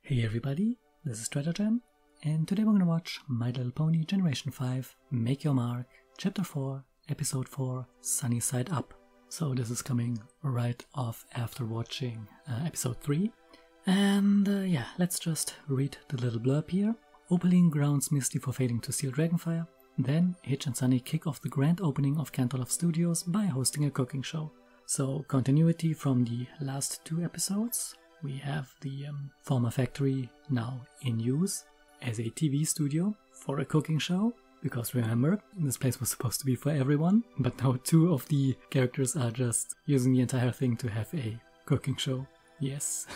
Hey everybody, this is Stratagem, and today we're gonna watch My Little Pony Generation 5 Make Your Mark, Chapter 4, Episode 4, Sunny Side Up. So this is coming right off after watching Episode 3. And yeah, let's just read the little blurb here. Opaline grounds Misty for failing to steal Dragonfire. Then Hitch and Sunny kick off the grand opening of Canterlot Studios by hosting a cooking show. So continuity from the last two episodes. We have the former factory now in use as a TV studio for a cooking show, because remember, this place was supposed to be for everyone, but now two of the characters are just using the entire thing to have a cooking show. Yes.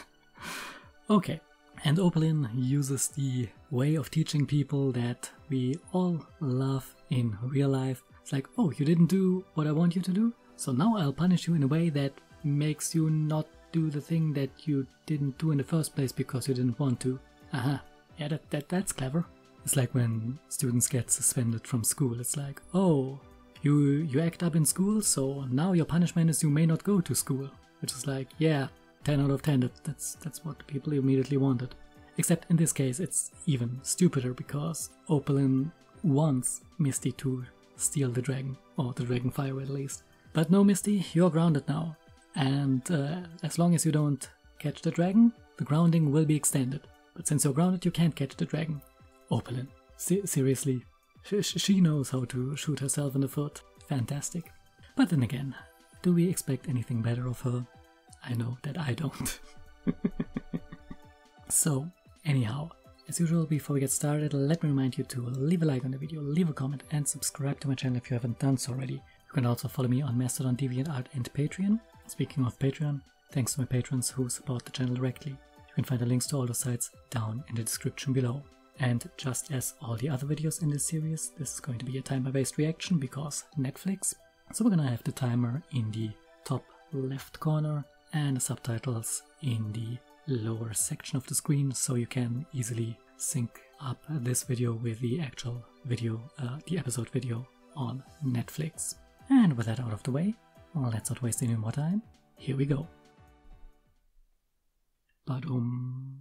Okay. And Opaline uses the way of teaching people that we all love in real life. It's like, oh, you didn't do what I want you to do? So now I'll punish you in a way that makes you not do the thing that you didn't do in the first place because you didn't want to. Aha, yeah, that's clever. It's like when students get suspended from school. It's like, oh, you act up in school, so now your punishment is you may not go to school. Which is like, yeah, 10 out of 10, that's what people immediately wanted. Except in this case it's even stupider because Opaline wants Misty to steal the dragon, or the Dragonfire at least. But no, Misty, you're grounded now. And as long as you don't catch the dragon, the grounding will be extended. But since you're grounded, you can't catch the dragon. Opaline, seriously, she knows how to shoot herself in the foot. Fantastic. But then again, do we expect anything better of her? I know that I don't. So, anyhow, as usual, before we get started, let me remind you to leave a like on the video, leave a comment, and subscribe to my channel if you haven't done so already. You can also follow me on Mastodon, DeviantArt, and Patreon. Speaking of Patreon, thanks to my patrons who support the channel directly. You can find the links to all the sites down in the description below. And just as all the other videos in this series, this is going to be a timer-based reaction because Netflix. So we're gonna have the timer in the top left corner and the subtitles in the lower section of the screen, so you can easily sync up this video with the actual video, the episode video on Netflix. And with that out of the way, well, let's not waste any more time. Here we go. Badum.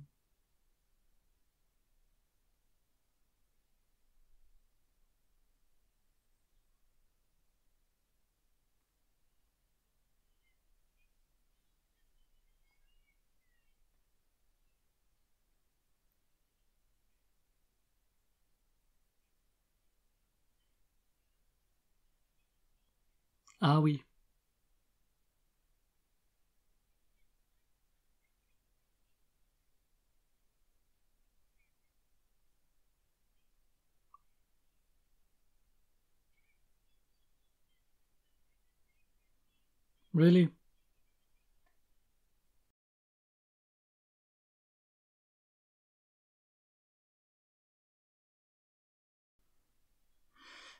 Are we? Really?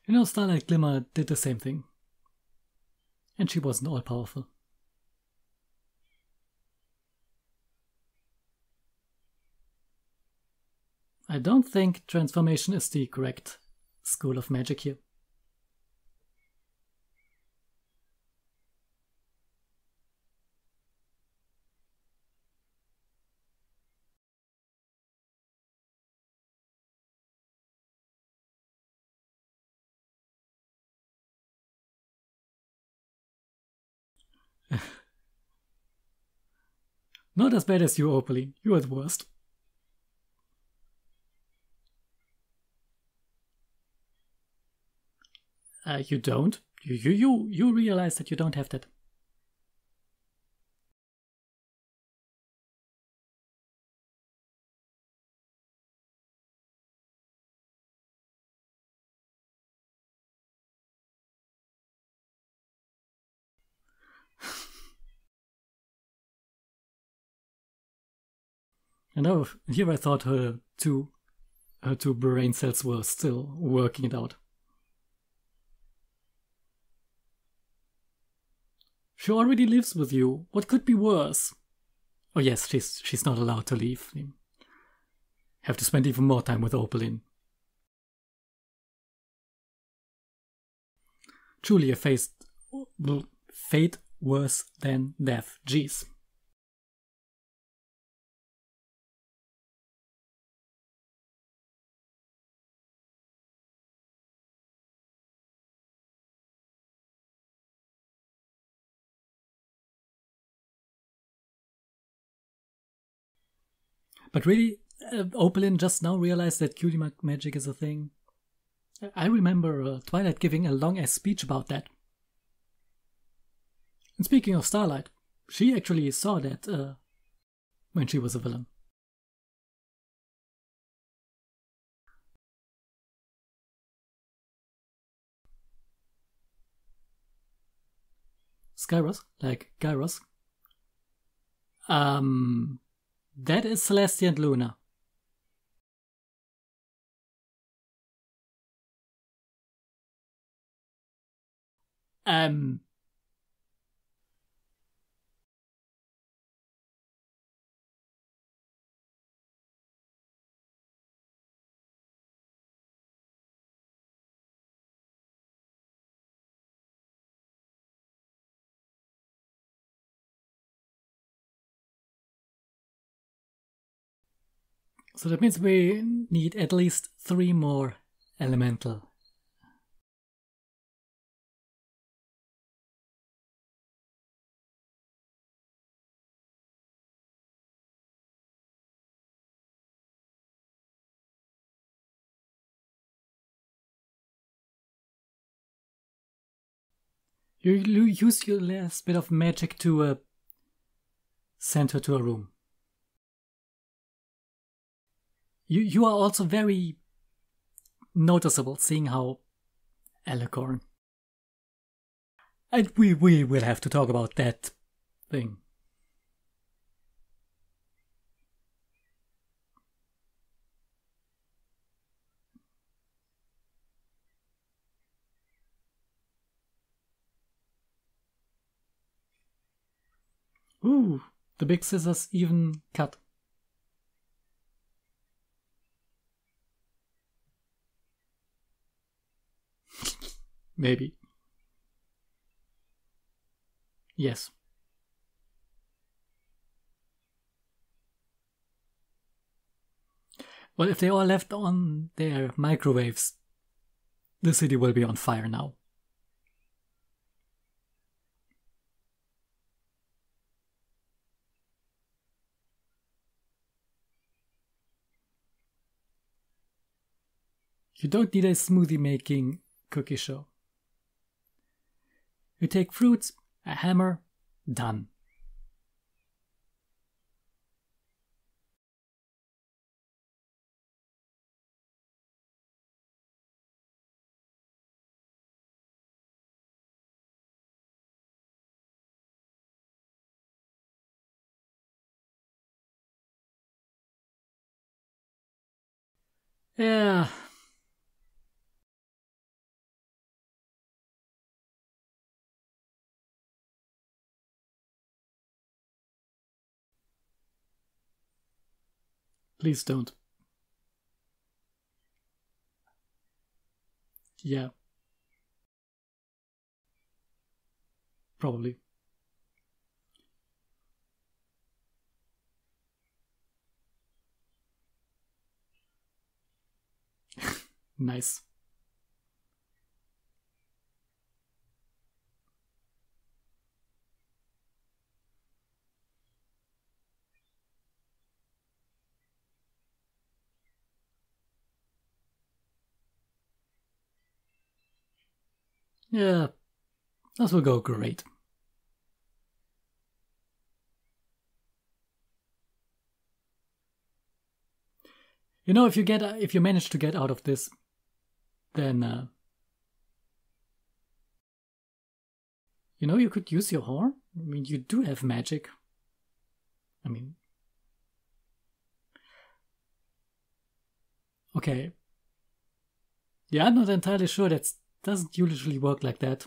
You know, Starlight Glimmer did the same thing. And she wasn't all-powerful. I don't think transformation is the correct school of magic here. Not as bad as you, Opaline. You are the worst. You don't? You realize that you don't have that. And oh, here I thought her two brain cells were still working it out. She already lives with you. What could be worse? Oh yes, she's not allowed to leave. You have to spend even more time with Opaline. Truly a fate worse than death. Jeez. But really, Opalin just now realized that cutie mark magic is a thing. I remember Twilight giving a long-ass speech about that. And speaking of Starlight, she actually saw that when she was a villain. Skyros, like Gyros. That is Celestia and Luna. So that means we need at least 3 more elemental. You use your last bit of magic to send her to a room. You are also very noticeable, seeing how Alicorn. And we will have to talk about that thing. Ooh, the big scissors even cut. Maybe. Yes. Well, if they all left on their microwaves, the city will be on fire now. You don't need a smoothie making cookie show. You take fruits, a hammer, done. Yeah. Please don't. Yeah. Probably. Nice. Yeah, this will go great. You know, if you manage to get out of this, then you know, you could use your horn. I mean, you do have magic. I mean, okay. Yeah, I'm not entirely sure. That doesn't usually work like that.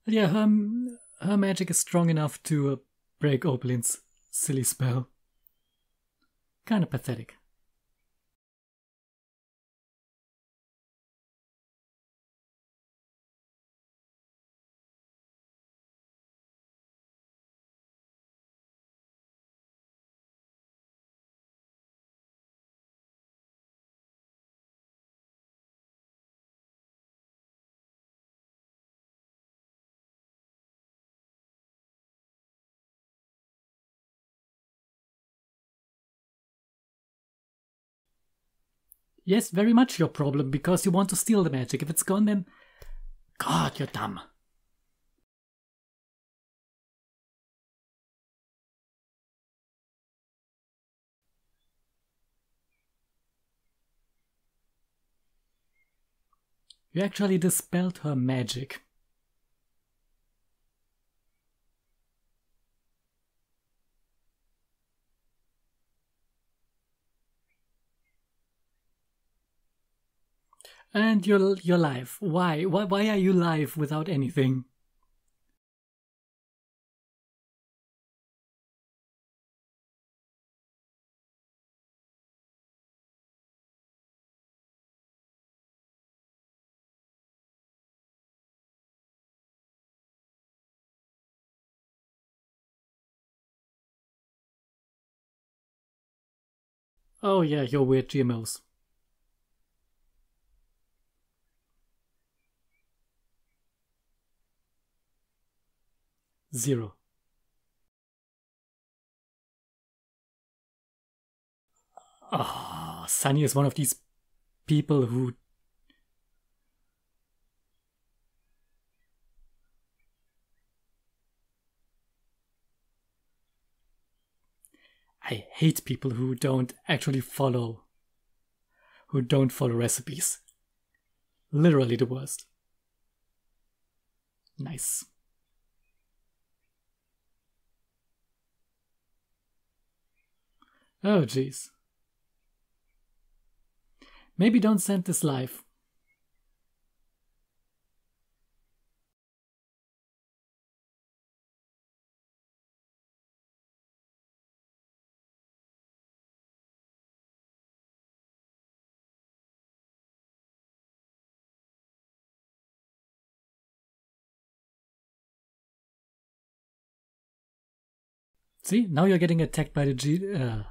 But yeah, her magic is strong enough to break Opalin's silly spell. Kind of pathetic. Yes, very much your problem, because you want to steal the magic. If it's gone, then... God, you're dumb. You actually dispelled her magic. And you're live. Why? Why are you live without anything? Oh yeah, your weird GMOs. Zero. Oh, Sunny is one of these people who... I hate people who don't actually follow... who don't follow recipes. Literally the worst. Nice. Oh, jeez. Maybe don't send this live. See, now you're getting attacked by the GMOs.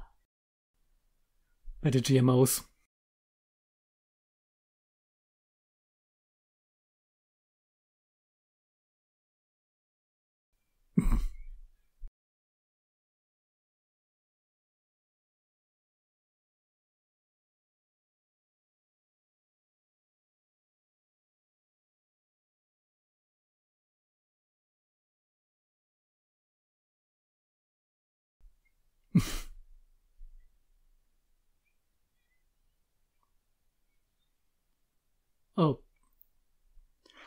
Oh.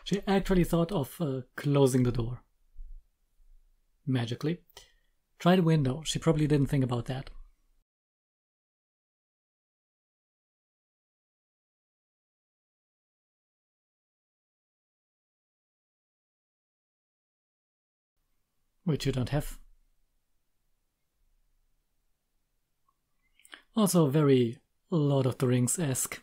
She actually thought of closing the door. Magically. Try the window. She probably didn't think about that. Which you don't have. Also very Lord of the Rings-esque.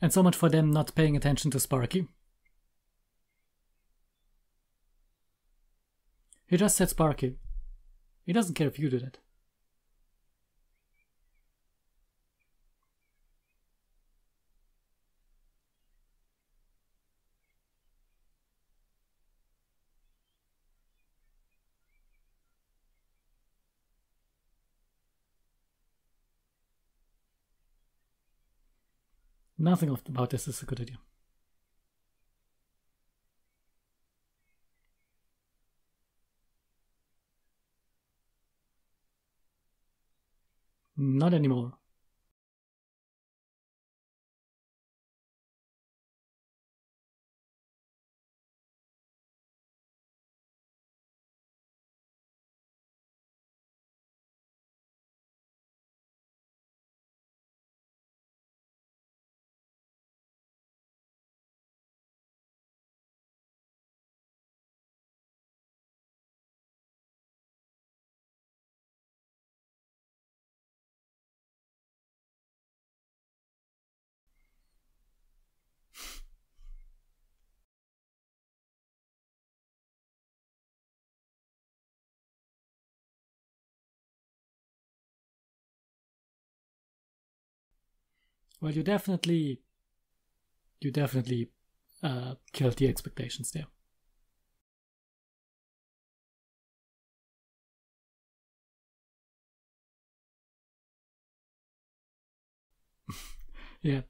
And so much for them not paying attention to Sparky. He just said Sparky. He doesn't care if you did it. Nothing about this is a good idea. Not anymore. Well, you definitely killed the expectations there. Yeah.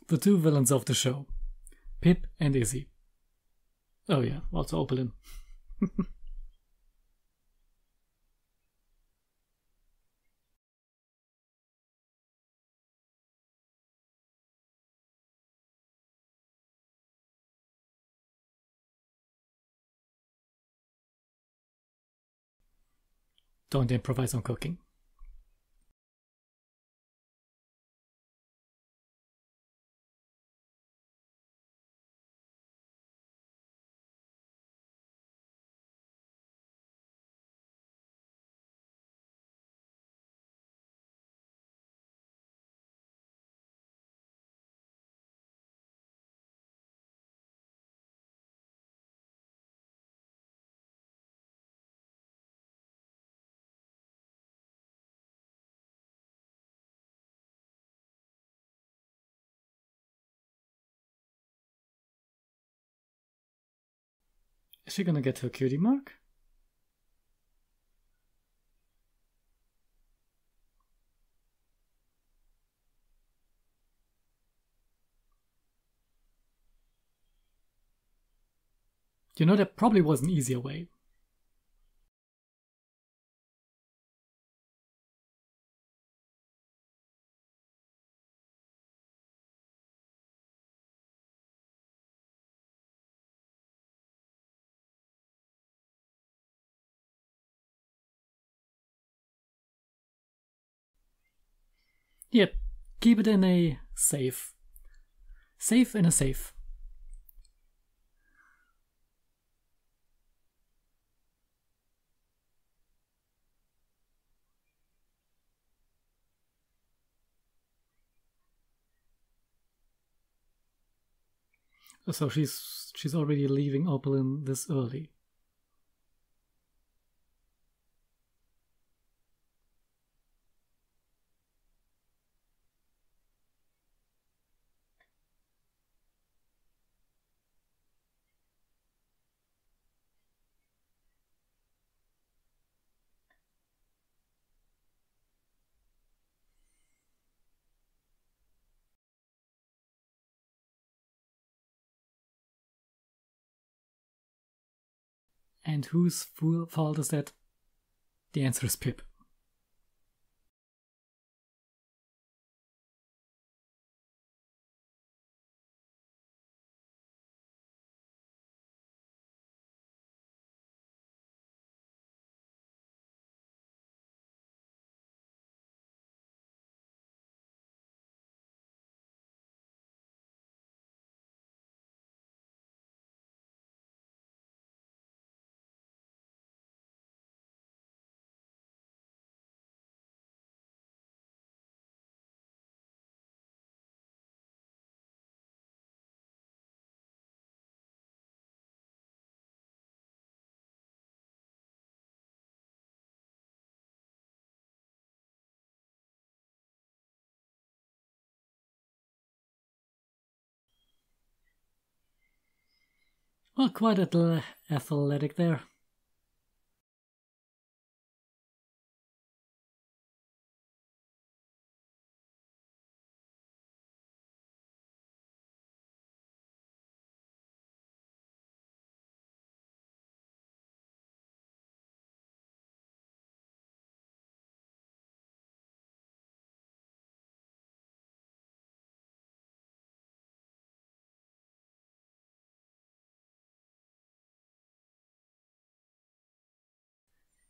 The two villains of the show, Pip and Izzy. Oh yeah, also Opalyn. Don't improvise on cooking. Is she gonna get her cutie mark? You know, there probably was an easier way. Yep, keep it in a safe. Safe in a safe. So she's already leaving Opalyn this early. And whose fault is that? The answer is Pip. Well, quite athletic there.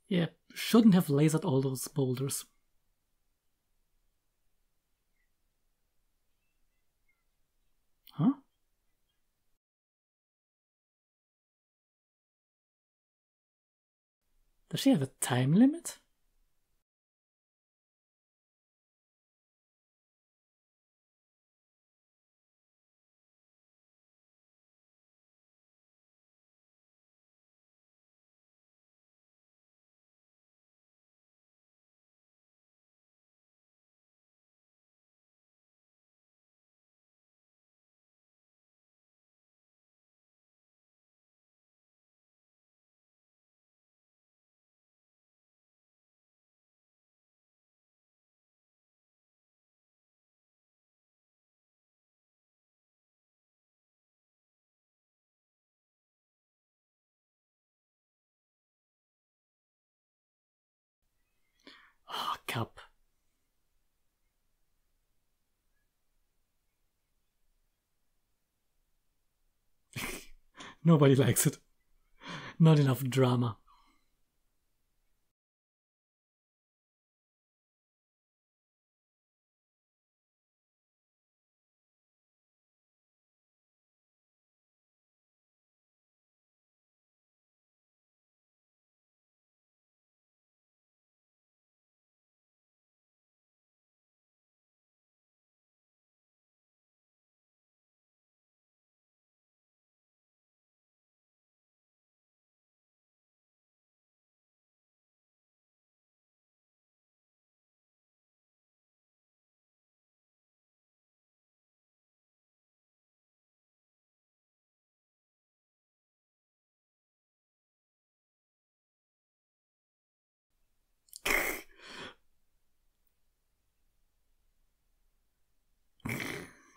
Yeah, shouldn't have lasered all those boulders. Huh? Does she have a time limit? fuck up. Nobody likes it. Not enough drama.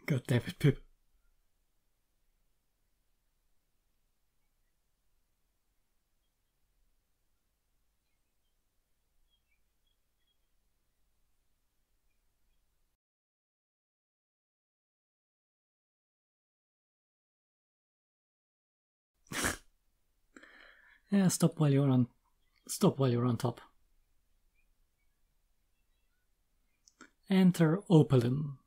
God damn it, Pip. Yeah, stop while you're on top. Enter Opalin.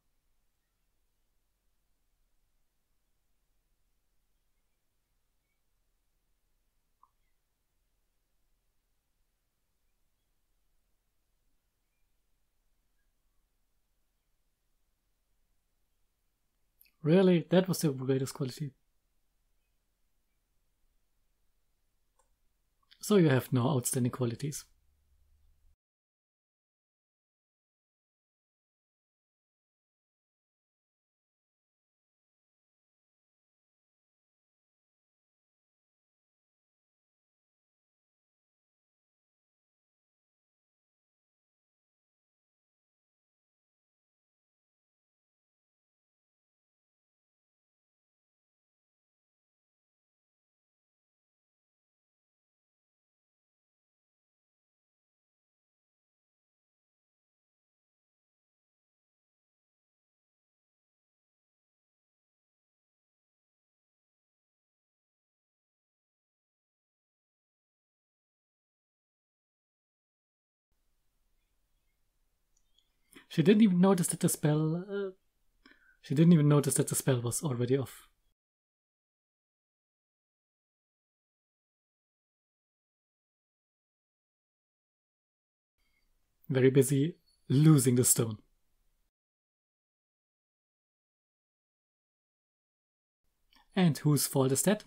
Really? That was the greatest quality. So you have no outstanding qualities. She didn't even notice that the spell. She didn't even notice that the spell was already off. Very busy losing the stone. And whose fault is that?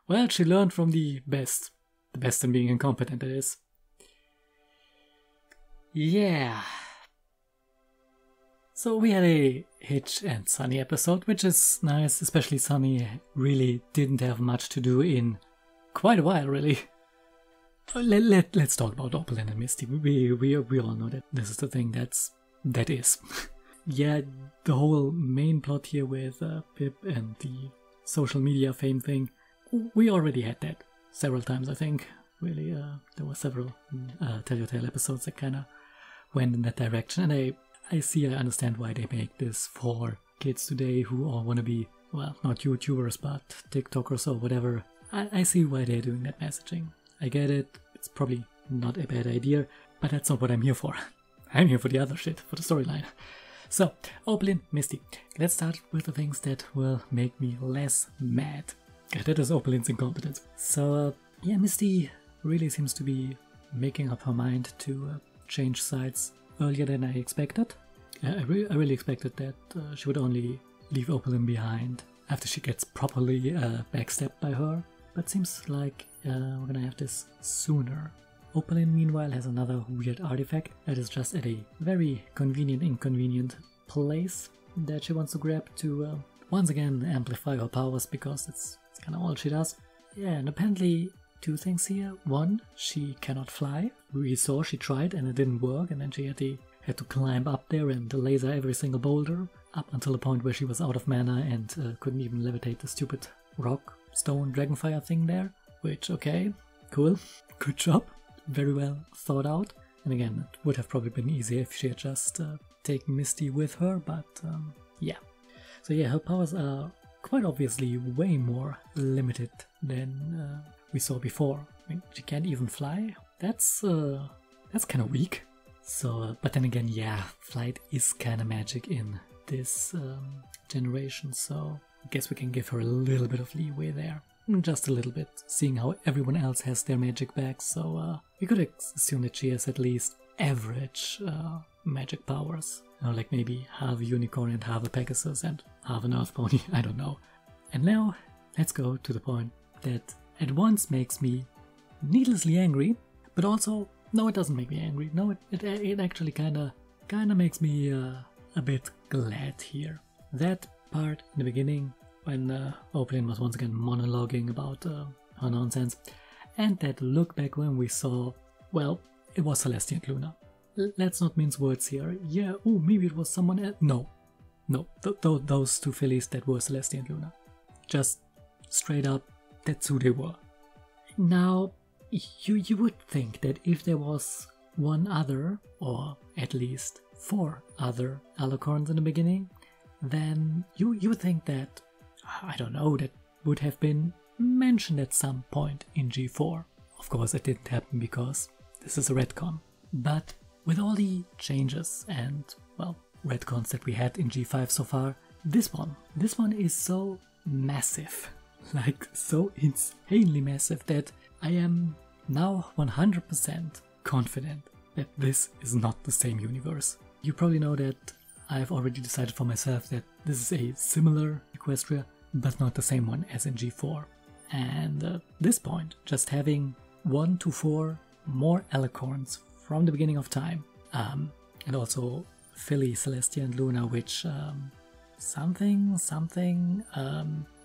Well, she learned from the best. The best in being incompetent, that is. Yeah. So we had a Hitch and Sunny episode, which is nice, especially Sunny really didn't have much to do in quite a while, really. Let's talk about Opalin and Misty. We all know that this is the thing that is. Yeah, the whole main plot here with Pip and the social media fame thing, we already had that several times, I think. Really, there were several Telltale episodes that kind of went in that direction, and I understand why they make this for kids today who all want to be, well, not YouTubers, but TikTokers or whatever. I see why they're doing that messaging. I get it, it's probably not a bad idea, but that's not what I'm here for. I'm here for the other shit, for the storyline. So, Opalin, Misty. Let's start with the things that will make me less mad. That is Opalin's incompetence. So, yeah, Misty really seems to be making up her mind to change sides earlier than I expected. I really expected that she would only leave Opalin behind after she gets properly backstabbed by her. But seems like we're gonna have this sooner. Opalin, meanwhile, has another weird artifact that is just at a very inconvenient place that she wants to grab to once again amplify her powers, because it's kind of all she does. Yeah, and apparently two things here. One, she cannot fly. We saw she tried and it didn't work, and then she had the had to climb up there and laser every single boulder, up until the point where she was out of mana and couldn't even levitate the stupid rock, stone, dragonfire thing there. Which, okay, cool, good job, very well thought out. And again, it would have probably been easier if she had just taken Misty with her, but yeah. So yeah, her powers are quite obviously way more limited than we saw before. I mean, she can't even fly. That's kind of weak. So, but then again, yeah, flight is kind of magic in this generation, so I guess we can give her a little bit of leeway there. Just a little bit, seeing how everyone else has their magic back, so we could assume that she has at least average magic powers. You know, like maybe half a unicorn and half a Pegasus and half an earth pony, I don't know. And now, let's go to the point that at once makes me needlessly angry, but also, no, it doesn't make me angry. No, it actually kinda makes me a bit glad here. That part in the beginning, when Opaline was once again monologuing about her nonsense, and that look back when we saw, well, it was Celestia and Luna. Let's not mince words here. Yeah, oh, maybe it was someone else. No, those two fillies that were Celestia and Luna. Just straight up, that's who they were. Now, you would think that if there was one other, or at least 4 other Alicorns in the beginning, then you would think that, I don't know, that would have been mentioned at some point in G4. Of course, it didn't happen because this is a retcon. But with all the changes and, well, retcons that we had in G5 so far, this one is so massive, like so insanely massive, that I am now 100% confident that this is not the same universe. You probably know that I've already decided for myself that this is a similar Equestria, but not the same one as in G4. And at this point, just having 1 to 4 more Alicorns from the beginning of time, and also Philly, Celestia and Luna, which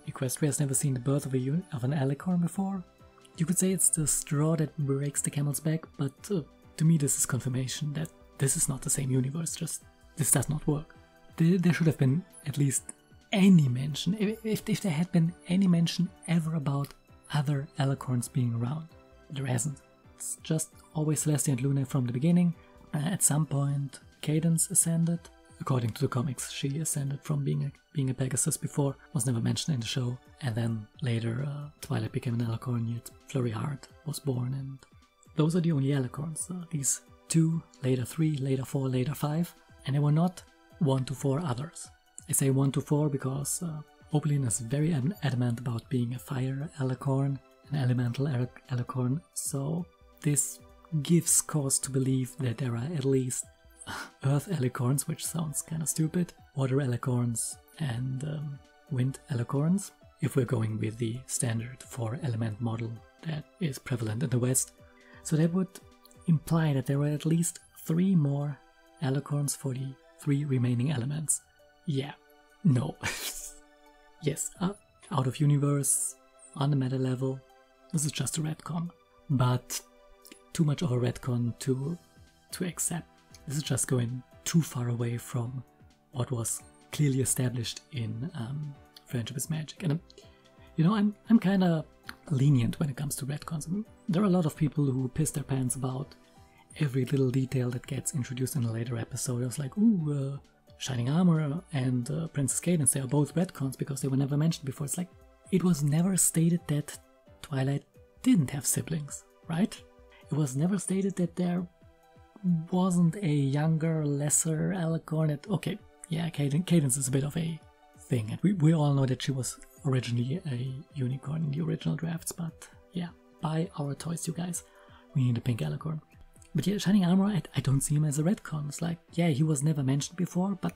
Equestria has never seen the birth of an Alicorn before. You could say it's the straw that breaks the camel's back, but to me this is confirmation that this is not the same universe, just this does not work. There should have been at least any mention, if there had been any mention ever about other Alicorns being around. There hasn't. It's just always Celestia and Luna from the beginning. At some point Cadence ascended. According to the comics, she ascended from being a Pegasus before, was never mentioned in the show, and then later Twilight became an Alicorn, yet Flurry Heart was born, and those are the only Alicorns. These 2, later 3, later 4, later 5, and there were not 1 to 4 others. I say 1 to 4 because Opaline is very adamant about being a fire Alicorn, an elemental Alicorn, so this gives cause to believe that there are at least Earth Alicorns, which sounds kind of stupid, Water Alicorns, and Wind Alicorns, if we're going with the standard 4 element model that is prevalent in the West. So that would imply that there were at least 3 more Alicorns for the 3 remaining elements. Yeah, no. Yes, out of universe, on the meta level, this is just a retcon, but too much of a retcon to accept. This is just going too far away from what was clearly established in Friendship is Magic. And you know, I'm kind of lenient when it comes to retcons. There are a lot of people who piss their pants about every little detail that gets introduced in a later episode. I was like, ooh, Shining Armor and Princess Cadence, they are both retcons because they were never mentioned before. It's like, it was never stated that Twilight didn't have siblings, right? It was never stated that there wasn't a younger, lesser Alicorn. Okay, yeah, Cadence is a bit of a thing, and we all know that she was originally a unicorn in the original drafts, but yeah, buy our toys, you guys. We need a pink Alicorn. But yeah, Shining Armor, I don't see him as a retcon. It's like, yeah, he was never mentioned before, but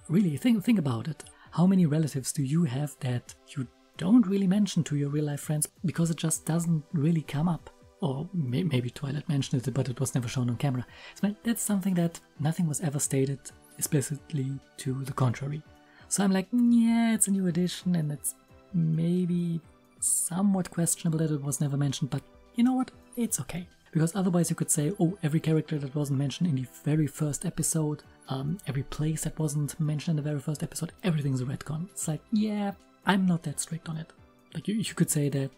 really, think about it. How many relatives do you have that you don't really mention to your real-life friends because it just doesn't really come up? Or maybe Twilight mentioned it, but it was never shown on camera. So that's something that nothing was ever stated explicitly to the contrary. So I'm like, yeah, it's a new edition, and it's maybe somewhat questionable that it was never mentioned, but you know what? It's okay. Because otherwise you could say, oh, every character that wasn't mentioned in the very first episode, every place that wasn't mentioned in the very first episode, everything's a retcon. It's like, yeah, I'm not that strict on it. Like you could say that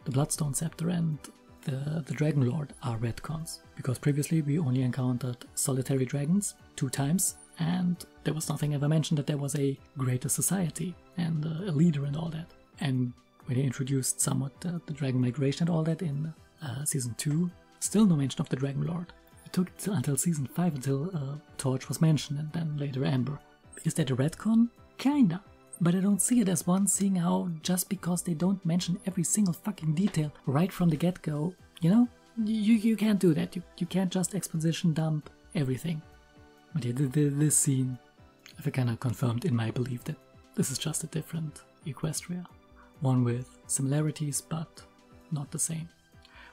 the Bloodstone Scepter and the Dragon Lord are retcons, because previously we only encountered solitary dragons 2 times, and there was nothing ever mentioned that there was a greater society and a leader and all that. And when they introduced somewhat the dragon migration and all that in season 2, still no mention of the Dragon Lord. It took until season 5 until Torch was mentioned, and then later Amber. Is that a retcon? Kinda. But I don't see it as one, seeing how just because they don't mention every single fucking detail right from the get-go, you know? You can't do that. You can't just exposition dump everything. But yeah, this scene, I've kind of confirmed in my belief that this is just a different Equestria. One with similarities, but not the same.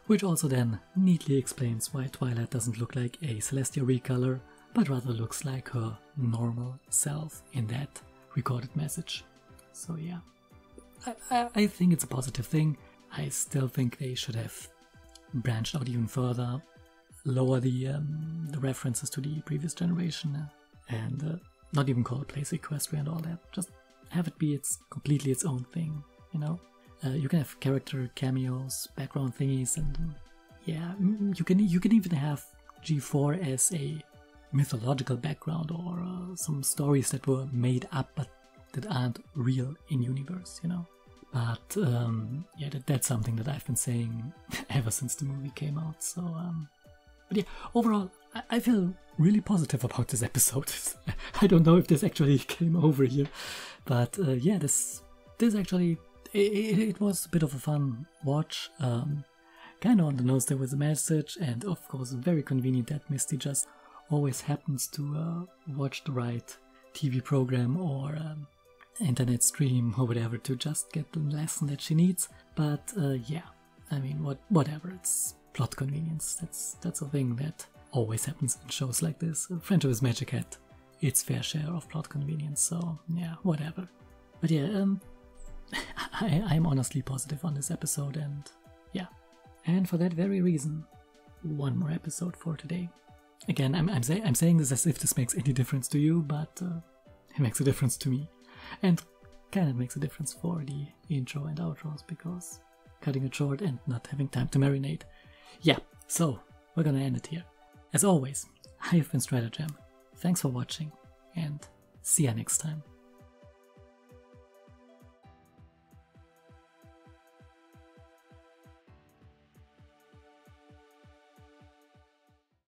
Which also then neatly explains why Twilight doesn't look like a Celestia recolor, but rather looks like her normal self in that recorded message. So yeah, I think it's a positive thing. I still think they should have branched out even further, lower the references to the previous generation, and not even call it Place Equestria and all that. Just have it be completely its own thing, you know? You can have character cameos, background thingies, and yeah, you can even have G4 as a mythological background, or some stories that were made up but that aren't real in universe, you know. But yeah, that's something that I've been saying ever since the movie came out. So, but yeah, overall, I feel really positive about this episode. I don't know if this actually came over here, but yeah, this actually. It was a bit of a fun watch, kind of on the nose there was a message, and of course very convenient that Misty just always happens to watch the right TV program or internet stream or whatever to just get the lesson that she needs. But yeah, I mean, whatever, it's plot convenience. That's a thing that always happens in shows like this. Friendship is Magic had its fair share of plot convenience, so yeah, whatever. But yeah, I'm honestly positive on this episode, and yeah. And for that very reason, one more episode for today. Again, I'm saying this as if this makes any difference to you, but it makes a difference to me. And kind of makes a difference for the intro and outros, because cutting it short and not having time to marinate. Yeah, so we're gonna end it here. As always, I have been Stratagem. Thanks for watching, and see ya next time.